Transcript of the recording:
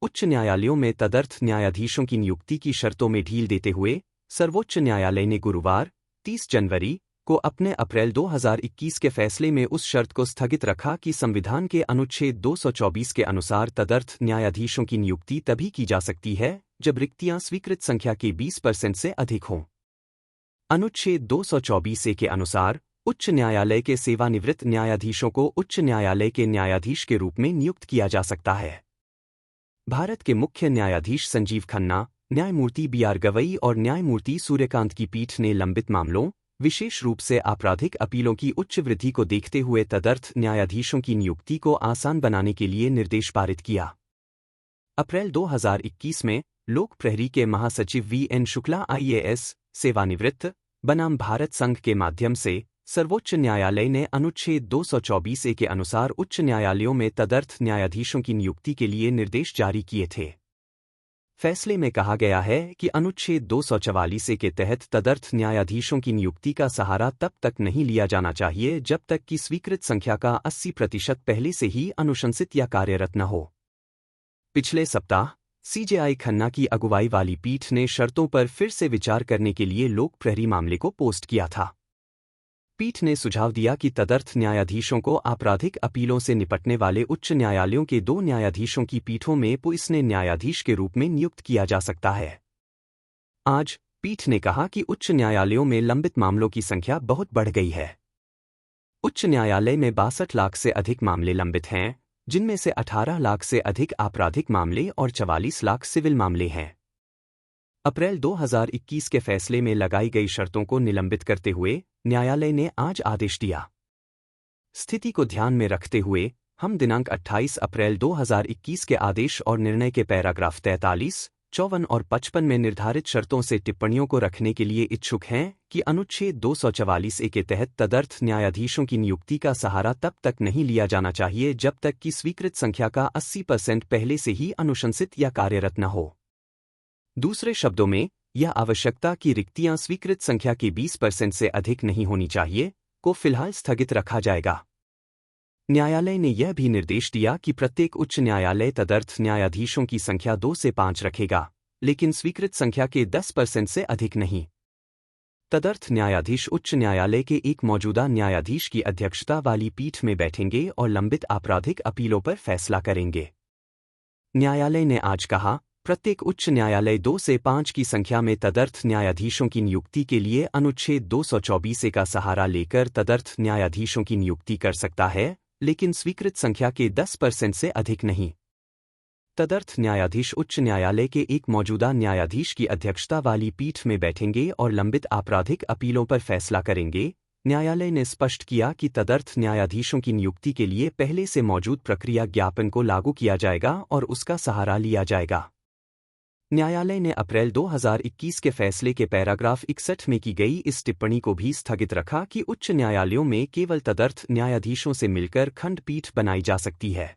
उच्च न्यायालयों में तदर्थ न्यायाधीशों की नियुक्ति की शर्तों में ढील देते हुए सर्वोच्च न्यायालय ने गुरुवार 30 जनवरी को अपने अप्रैल 2021 के फैसले में उस शर्त को स्थगित रखा कि संविधान के अनुच्छेद 224 के अनुसार तदर्थ न्यायाधीशों की नियुक्ति तभी की जा सकती है जब रिक्तियां स्वीकृत संख्या के 20% से अधिक हों। अनुच्छेद 224 के अनुसार उच्च न्यायालय के सेवानिवृत्त न्यायाधीशों को उच्च न्यायालय के न्यायाधीश के रूप में नियुक्त किया जा सकता है। भारत के मुख्य न्यायाधीश संजीव खन्ना, न्यायमूर्ति बी.आर. गवई और न्यायमूर्ति सूर्यकांत की पीठ ने लंबित मामलों, विशेष रूप से आपराधिक अपीलों की उच्च वृद्धि को देखते हुए तदर्थ न्यायाधीशों की नियुक्ति को आसान बनाने के लिए निर्देश पारित किया। अप्रैल 2021 में लोक प्रहरी के महासचिव वी.एन. शुक्ला IAS, सेवानिवृत्त, बनाम भारत संघ के माध्यम से सर्वोच्च न्यायालय ने अनुच्छेद 224 के अनुसार उच्च न्यायालयों में तदर्थ न्यायाधीशों की नियुक्ति के लिए निर्देश जारी किए थे। फैसले में कहा गया है कि अनुच्छेद 244 के तहत तदर्थ न्यायाधीशों की नियुक्ति का सहारा तब तक नहीं लिया जाना चाहिए जब तक कि स्वीकृत संख्या का 80% पहले से ही अनुशंसित या कार्यरत न हो। पिछले सप्ताह CJI खन्ना की अगुवाई वाली पीठ ने शर्तों पर फिर से विचार करने के लिए लोक प्रहरी मामले को पोस्ट किया था। पीठ ने सुझाव दिया कि तदर्थ न्यायाधीशों को आपराधिक अपीलों से निपटने वाले उच्च न्यायालयों के 2 न्यायाधीशों की पीठों में पुलिसने न्यायाधीश के रूप में नियुक्त किया जा सकता है। आज पीठ ने कहा कि उच्च न्यायालयों में लंबित मामलों की संख्या बहुत बढ़ गई है। उच्च न्यायालय में 62 लाख से अधिक मामले लंबित हैं, जिनमें से 18 लाख से अधिक आपराधिक मामले और 44 लाख सिविल मामले हैं। अप्रैल 2021 के फैसले में लगाई गई शर्तों को निलंबित करते हुए न्यायालय ने आज आदेश दिया। स्थिति को ध्यान में रखते हुए हम दिनांक 28 अप्रैल 2021 के आदेश और निर्णय के पैराग्राफ 43, 54 और 55 में निर्धारित शर्तों से टिप्पणियों को रखने के लिए इच्छुक हैं कि अनुच्छेद 244 के तहत तदर्थ न्यायाधीशों की नियुक्ति का सहारा तब तक नहीं लिया जाना चाहिए जब तक कि स्वीकृत संख्या का 80% पहले से ही अनुशंसित या कार्यरत न हो। दूसरे शब्दों में, यह आवश्यकता कि रिक्तियां स्वीकृत संख्या के 20% से अधिक नहीं होनी चाहिए को फिलहाल स्थगित रखा जाएगा। न्यायालय ने यह भी निर्देश दिया कि प्रत्येक उच्च न्यायालय तदर्थ न्यायाधीशों की संख्या 2 से 5 रखेगा, लेकिन स्वीकृत संख्या के 10% से अधिक नहीं। तदर्थ न्यायाधीश उच्च न्यायालय के एक मौजूदा न्यायाधीश की अध्यक्षता वाली पीठ में बैठेंगे और लंबित आपराधिक अपीलों पर फैसला करेंगे। न्यायालय ने आज कहा, प्रत्येक उच्च न्यायालय 2 से 5 की संख्या में तदर्थ न्यायाधीशों की नियुक्ति के लिए अनुच्छेद 224 का सहारा लेकर तदर्थ न्यायाधीशों की नियुक्ति कर सकता है, लेकिन स्वीकृत संख्या के 10% से अधिक नहीं। तदर्थ न्यायाधीश उच्च न्यायालय के एक मौजूदा न्यायाधीश की अध्यक्षता वाली पीठ में बैठेंगे और लंबित आपराधिक अपीलों पर फैसला करेंगे। न्यायालय ने स्पष्ट किया कि तदर्थ न्यायाधीशों की नियुक्ति के लिए पहले से मौजूद प्रक्रिया ज्ञापन को लागू किया जाएगा और उसका सहारा लिया जाएगा। न्यायालय ने अप्रैल 2021 के फैसले के पैराग्राफ 61 में की गई इस टिप्पणी को भी स्थगित रखा कि उच्च न्यायालयों में केवल तदर्थ न्यायाधीशों से मिलकर खंडपीठ बनाई जा सकती है।